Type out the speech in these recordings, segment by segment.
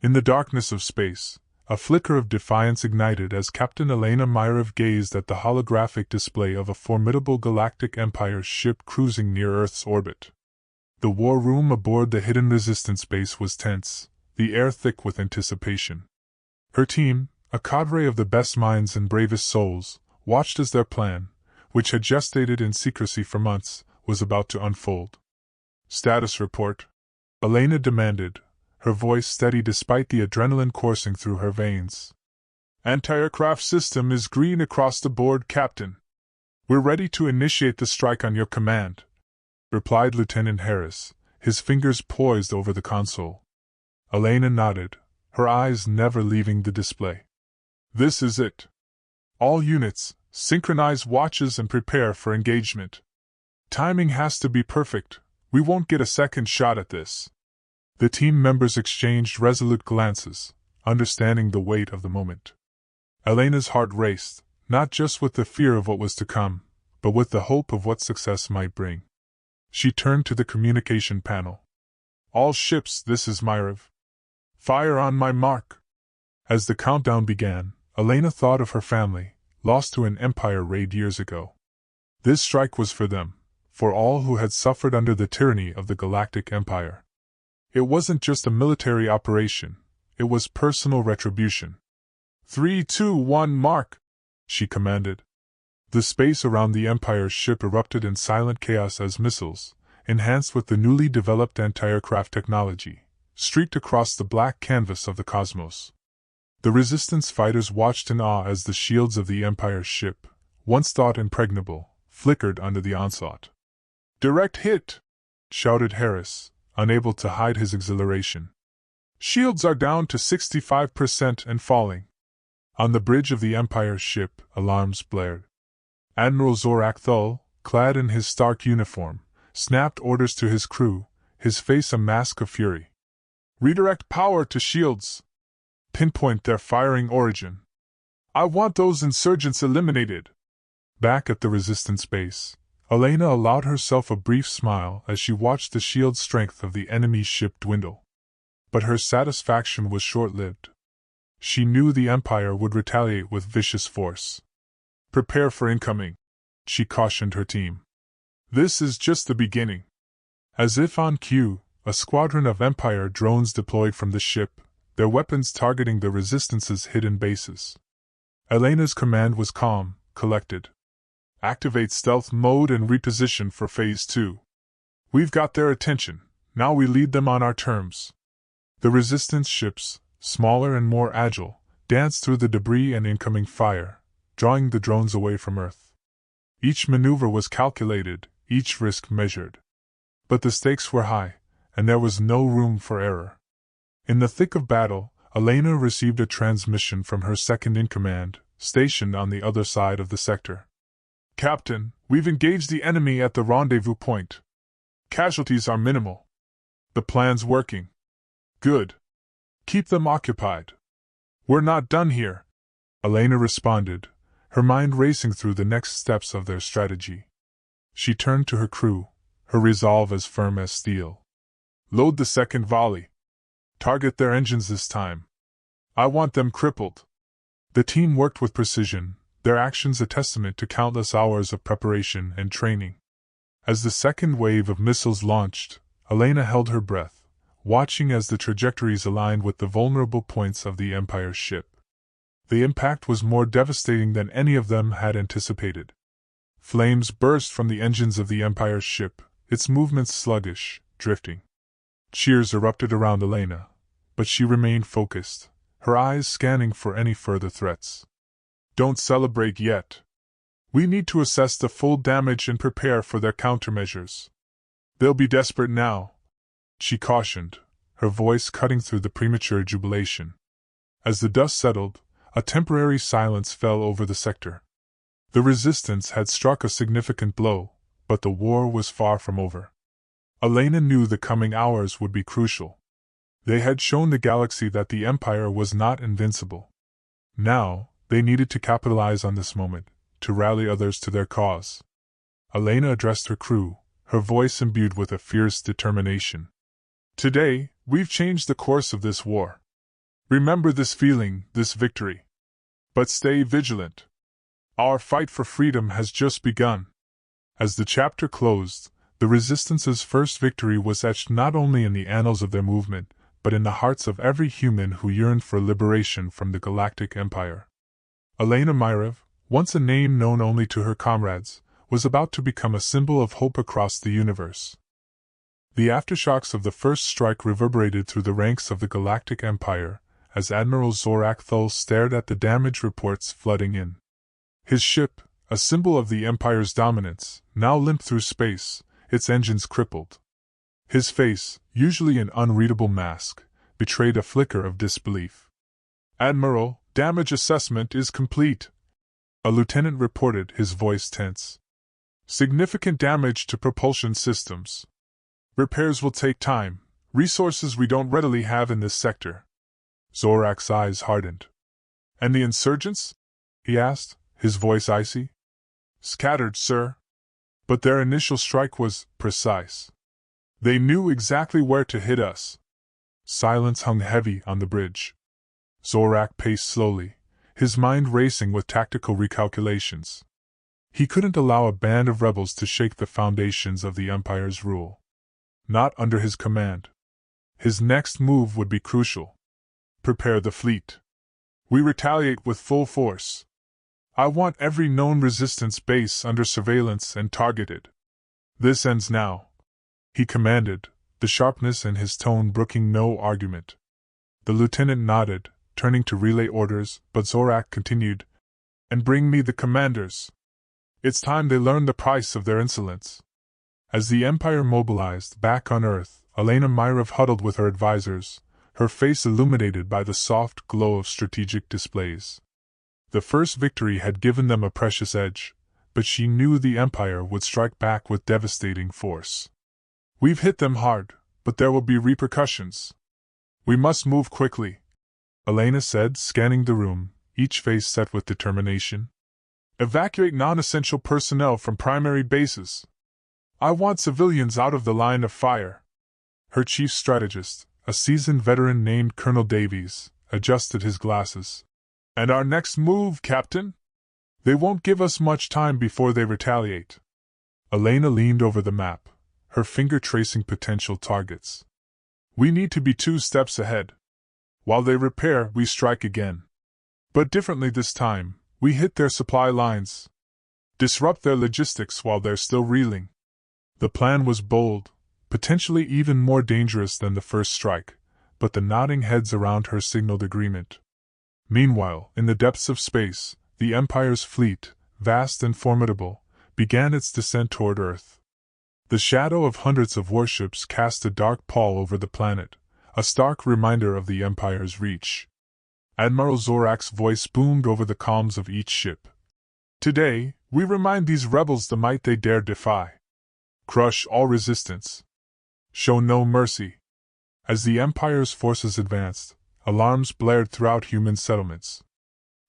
In the darkness of space, a flicker of defiance ignited as Captain Elena Myrev gazed at the holographic display of a formidable Galactic Empire ship cruising near Earth's orbit. The war room aboard the hidden resistance base was tense, the air thick with anticipation. Her team, a cadre of the best minds and bravest souls, watched as their plan, which had gestated in secrecy for months, was about to unfold. "Status report," Elena demanded, her voice steady despite the adrenaline coursing through her veins. "Anti-aircraft system is green across the board, Captain. We're ready to initiate the strike on your command," replied Lieutenant Harris, his fingers poised over the console. Elena nodded, her eyes never leaving the display. "This is it. All units, synchronize watches and prepare for engagement. Timing has to be perfect, we won't get a second shot at this." The team members exchanged resolute glances, understanding the weight of the moment. Elena's heart raced, not just with the fear of what was to come, but with the hope of what success might bring. She turned to the communication panel. "All ships, this is Myrev. Fire on my mark." As the countdown began, Elena thought of her family, lost to an Empire raid years ago. This strike was for them, for all who had suffered under the tyranny of the Galactic Empire. It wasn't just a military operation, it was personal retribution. 3, 2, 1, mark! She commanded. The space around the Empire's ship erupted in silent chaos as missiles, enhanced with the newly developed anti-aircraft technology, streaked across the black canvas of the cosmos. The Resistance fighters watched in awe as the shields of the Empire's ship, once thought impregnable, flickered under the onslaught. "Direct hit!" shouted Harris, unable to hide his exhilaration. "Shields are down to 65% and falling." On the bridge of the Empire's ship, alarms blared. Admiral Zorak Thul, clad in his Stark uniform, snapped orders to his crew, his face a mask of fury. "Redirect power to shields. Pinpoint their firing origin. I want those insurgents eliminated." Back at the Resistance base, Elena allowed herself a brief smile as she watched the shield strength of the enemy's ship dwindle. But her satisfaction was short-lived. She knew the Empire would retaliate with vicious force. "Prepare for incoming," she cautioned her team. "This is just the beginning." As if on cue, a squadron of Empire drones deployed from the ship, their weapons targeting the Resistance's hidden bases. Elena's command was calm, collected. "Activate stealth mode and reposition for Phase 2. We've got their attention, now we lead them on our terms." The Resistance ships, smaller and more agile, danced through the debris and incoming fire, drawing the drones away from Earth. Each maneuver was calculated, each risk measured. But the stakes were high, and there was no room for error. In the thick of battle, Elena received a transmission from her second-in-command, stationed on the other side of the sector. "Captain, we've engaged the enemy at the rendezvous point. Casualties are minimal. The plan's working. Good. Keep them occupied." "We're not done here," Elena responded, her mind racing through the next steps of their strategy. She turned to her crew, her resolve as firm as steel. "Load the second volley. Target their engines this time. I want them crippled." The team worked with precision, their actions a testament to countless hours of preparation and training. As the second wave of missiles launched, Elena held her breath, watching as the trajectories aligned with the vulnerable points of the Empire's ship. The impact was more devastating than any of them had anticipated. Flames burst from the engines of the Empire's ship, its movements sluggish, drifting. Cheers erupted around Elena, but she remained focused, her eyes scanning for any further threats. "Don't celebrate yet. We need to assess the full damage and prepare for their countermeasures. They'll be desperate now," she cautioned, her voice cutting through the premature jubilation. As the dust settled, a temporary silence fell over the sector. The Resistance had struck a significant blow, but the war was far from over. Elena knew the coming hours would be crucial. They had shown the galaxy that the Empire was not invincible. Now, they needed to capitalize on this moment, to rally others to their cause. Elena addressed her crew, her voice imbued with a fierce determination. "Today, we've changed the course of this war. Remember this feeling, this victory. But stay vigilant. Our fight for freedom has just begun. As the chapter closed, the Resistance's first victory was etched not only in the annals of their movement, but in the hearts of every human who yearned for liberation from the Galactic Empire. Elena Myrev, once a name known only to her comrades, was about to become a symbol of hope across the universe. The aftershocks of the first strike reverberated through the ranks of the Galactic Empire, as Admiral Zorak Thul stared at the damage reports flooding in. His ship, a symbol of the Empire's dominance, now limped through space, its engines crippled. His face, usually an unreadable mask, betrayed a flicker of disbelief. "Admiral, damage assessment is complete," a lieutenant reported, his voice tense. "Significant damage to propulsion systems. Repairs will take time, resources we don't readily have in this sector." Zorak's eyes hardened. "And the insurgents?" he asked, his voice icy. "Scattered, sir. But their initial strike was precise. They knew exactly where to hit us." Silence hung heavy on the bridge. Zorak paced slowly, his mind racing with tactical recalculations. He couldn't allow a band of rebels to shake the foundations of the Empire's rule. Not under his command. His next move would be crucial. Prepare the fleet. We retaliate with full force. I want every known resistance base under surveillance and targeted. This ends now," he commanded, the sharpness in his tone brooking no argument. The lieutenant nodded, turning to relay orders, but Zorak continued, "And bring me the commanders. It's time they learned the price of their insolence." As the Empire mobilized back on Earth, Elena Myrev huddled with her advisors, her face illuminated by the soft glow of strategic displays. The first victory had given them a precious edge, but she knew the Empire would strike back with devastating force. "We've hit them hard, but there will be repercussions. We must move quickly," Elena said, scanning the room, each face set with determination. "Evacuate non-essential personnel from primary bases. I want civilians out of the line of fire." Her chief strategist, a seasoned veteran named Colonel Davies, adjusted his glasses. "And our next move, Captain? They won't give us much time before they retaliate." Elena leaned over the map, her finger tracing potential targets. "We need to be 2 steps ahead. While they repair, we strike again. But differently this time, we hit their supply lines. Disrupt their logistics while they're still reeling." The plan was bold, potentially even more dangerous than the first strike, but the nodding heads around her signaled agreement. Meanwhile, in the depths of space, the Empire's fleet, vast and formidable, began its descent toward Earth. The shadow of hundreds of warships cast a dark pall over the planet, a stark reminder of the Empire's reach. Admiral Zorak's voice boomed over the comms of each ship. "Today, we remind these rebels the might they dare defy. Crush all resistance. Show no mercy." As the Empire's forces advanced, alarms blared throughout human settlements.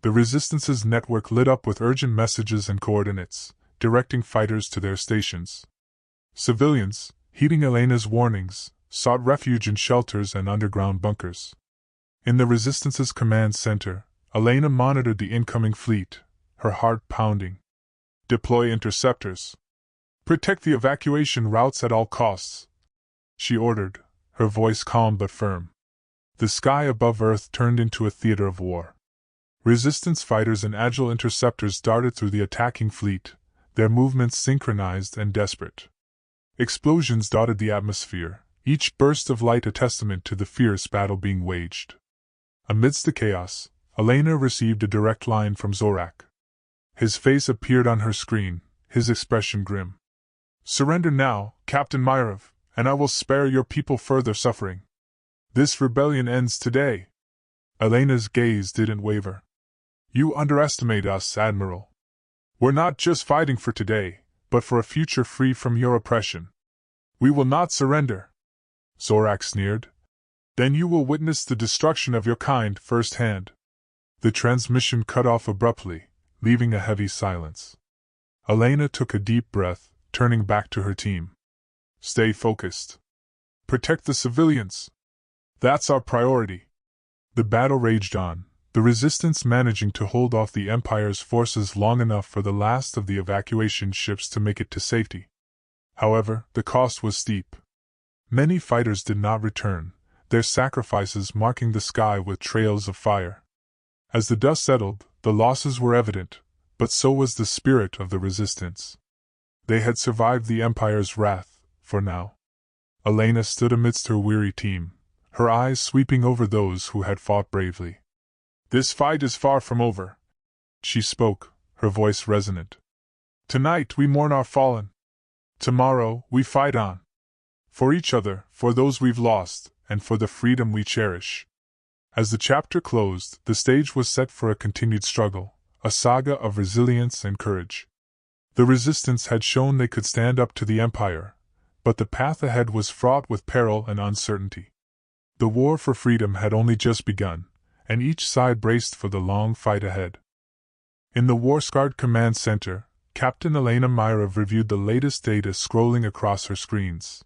The Resistance's network lit up with urgent messages and coordinates, directing fighters to their stations. Civilians, heeding Elena's warnings, sought refuge in shelters and underground bunkers. In the Resistance's command center, Elena monitored the incoming fleet, her heart pounding. "Deploy interceptors. Protect the evacuation routes at all costs," she ordered, her voice calm but firm. The sky above Earth turned into a theater of war. Resistance fighters and agile interceptors darted through the attacking fleet, their movements synchronized and desperate. Explosions dotted the atmosphere, each burst of light a testament to the fierce battle being waged. Amidst the chaos, Elena received a direct line from Zorak. His face appeared on her screen, his expression grim. "Surrender now, Captain Myrev, and I will spare your people further suffering. This rebellion ends today." Elena's gaze didn't waver. "You underestimate us, Admiral. We're not just fighting for today, but for a future free from your oppression. We will not surrender." Zorak sneered. "Then you will witness the destruction of your kind firsthand." The transmission cut off abruptly, leaving a heavy silence. Elena took a deep breath, turning back to her team. "Stay focused. Protect the civilians. That's our priority." The battle raged on, the resistance managing to hold off the Empire's forces long enough for the last of the evacuation ships to make it to safety. However, the cost was steep. Many fighters did not return, their sacrifices marking the sky with trails of fire. As the dust settled, the losses were evident, but so was the spirit of the resistance. They had survived the Empire's wrath, for now. Elena stood amidst her weary team, her eyes sweeping over those who had fought bravely. "This fight is far from over," she spoke, her voice resonant. "Tonight we mourn our fallen. Tomorrow we fight on. For each other, for those we've lost, and for the freedom we cherish." As the chapter closed, the stage was set for a continued struggle, a saga of resilience and courage. The resistance had shown they could stand up to the Empire, but the path ahead was fraught with peril and uncertainty. The war for freedom had only just begun, and each side braced for the long fight ahead. In the War-Scarred Command Center, Captain Elena Myrov reviewed the latest data scrolling across her screens.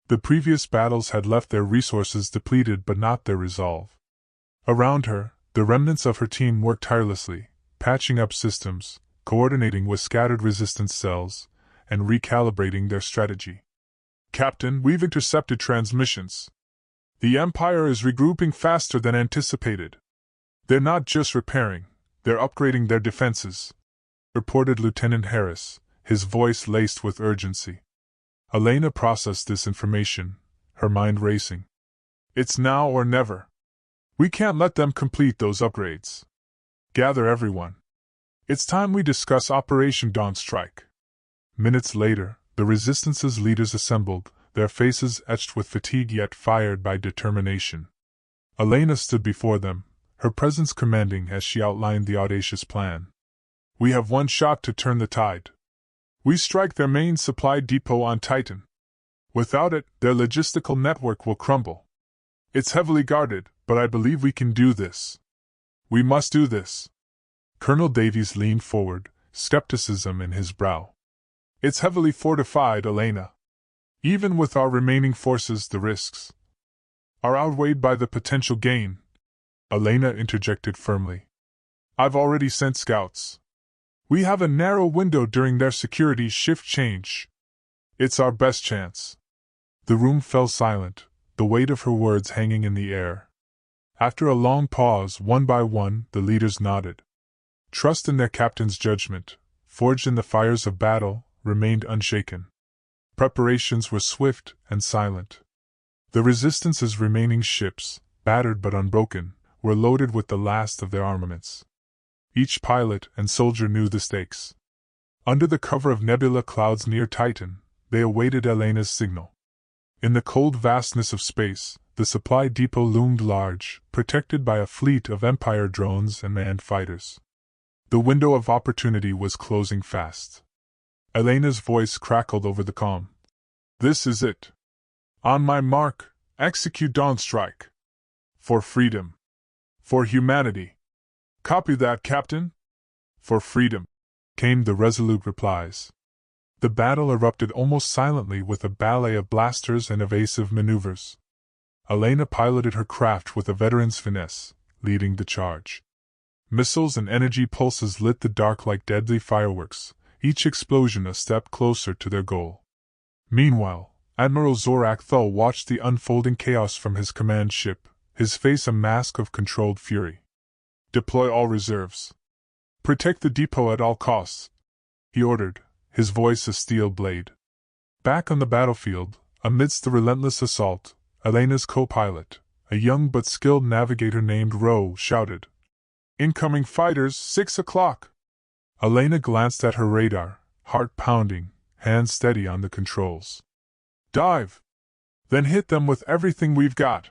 The previous battles had left their resources depleted but not their resolve. Around her, the remnants of her team worked tirelessly, patching up systems, coordinating with scattered resistance cells, and recalibrating their strategy. "Captain, we've intercepted transmissions. The Empire is regrouping faster than anticipated. They're not just repairing, they're upgrading their defenses," reported Lieutenant Harris, his voice laced with urgency. Elena processed this information, her mind racing. "It's now or never. We can't let them complete those upgrades. Gather everyone. It's time we discuss Operation Dawn Strike." Minutes later, the Resistance's leaders assembled, their faces etched with fatigue yet fired by determination. Elena stood before them, her presence commanding as she outlined the audacious plan. "We have one shot to turn the tide. We strike their main supply depot on Titan. Without it, their logistical network will crumble. It's heavily guarded, but I believe we can do this. We must do this." Colonel Davies leaned forward, skepticism in his brow. "It's heavily fortified, Elena. Even with our remaining forces, the risks are outweighed by the potential gain," Elena interjected firmly. "I've already sent scouts. We have a narrow window during their security shift change. It's our best chance." The room fell silent, the weight of her words hanging in the air. After a long pause, one by one, the leaders nodded. Trust in their captain's judgment, forged in the fires of battle, remained unshaken. Preparations were swift and silent. The Resistance's remaining ships, battered but unbroken, were loaded with the last of their armaments. Each pilot and soldier knew the stakes. Under the cover of nebula clouds near Titan, they awaited Elena's signal. In the cold vastness of space, the supply depot loomed large, protected by a fleet of Empire drones and manned fighters. The window of opportunity was closing fast. Elena's voice crackled over the calm. "This is it. On my mark, execute Dawn Strike. For freedom. For humanity." "Copy that, Captain." "For freedom," came the resolute replies. The battle erupted almost silently with a ballet of blasters and evasive maneuvers. Elena piloted her craft with a veteran's finesse, leading the charge. Missiles and energy pulses lit the dark like deadly fireworks, each explosion a step closer to their goal. Meanwhile, Admiral Zorak Thul watched the unfolding chaos from his command ship, his face a mask of controlled fury. "Deploy all reserves. Protect the depot at all costs," he ordered, his voice a steel blade. Back on the battlefield, amidst the relentless assault, Elena's co-pilot, a young but skilled navigator named Ro, shouted, "Incoming fighters, 6 o'clock!" Elena glanced at her radar, heart pounding, hands steady on the controls. "Dive! Then hit them with everything we've got!"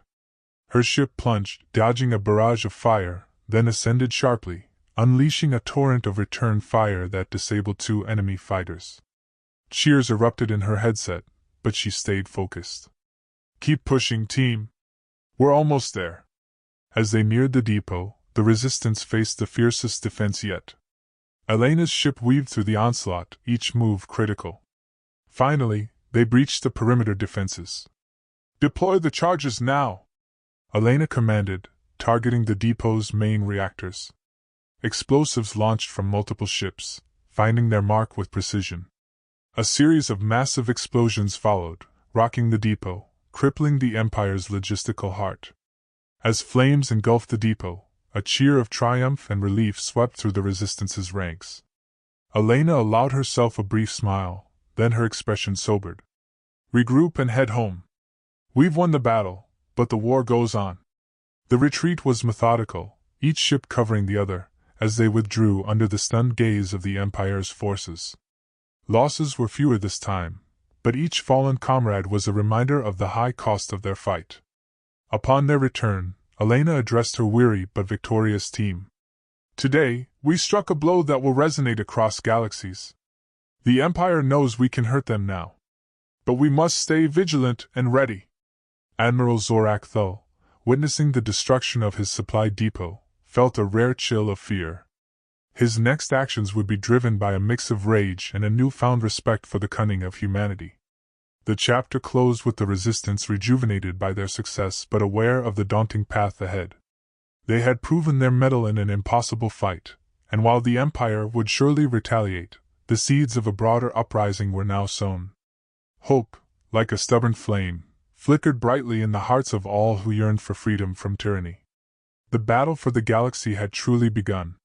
Her ship plunged, dodging a barrage of fire, then ascended sharply, unleashing a torrent of return fire that disabled 2 enemy fighters. Cheers erupted in her headset, but she stayed focused. "Keep pushing, team. We're almost there." As they neared the depot, the Resistance faced the fiercest defense yet. Elena's ship weaved through the onslaught, each move critical. Finally, they breached the perimeter defenses. "Deploy the charges now!" Elena commanded, targeting the depot's main reactors. Explosives launched from multiple ships, finding their mark with precision. A series of massive explosions followed, rocking the depot, crippling the Empire's logistical heart. As flames engulfed the depot, a cheer of triumph and relief swept through the Resistance's ranks. Elena allowed herself a brief smile, then her expression sobered. "Regroup and head home. We've won the battle, but the war goes on." The retreat was methodical, each ship covering the other, as they withdrew under the stunned gaze of the Empire's forces. Losses were fewer this time, but each fallen comrade was a reminder of the high cost of their fight. Upon their return, Elena addressed her weary but victorious team. "Today, we struck a blow that will resonate across galaxies. The Empire knows we can hurt them now. But we must stay vigilant and ready." Admiral Zorak Thul, witnessing the destruction of his supply depot, felt a rare chill of fear. His next actions would be driven by a mix of rage and a newfound respect for the cunning of humanity. The chapter closed with the Resistance rejuvenated by their success but aware of the daunting path ahead. They had proven their mettle in an impossible fight, and while the Empire would surely retaliate, the seeds of a broader uprising were now sown. Hope, like a stubborn flame, flickered brightly in the hearts of all who yearned for freedom from tyranny. The battle for the galaxy had truly begun.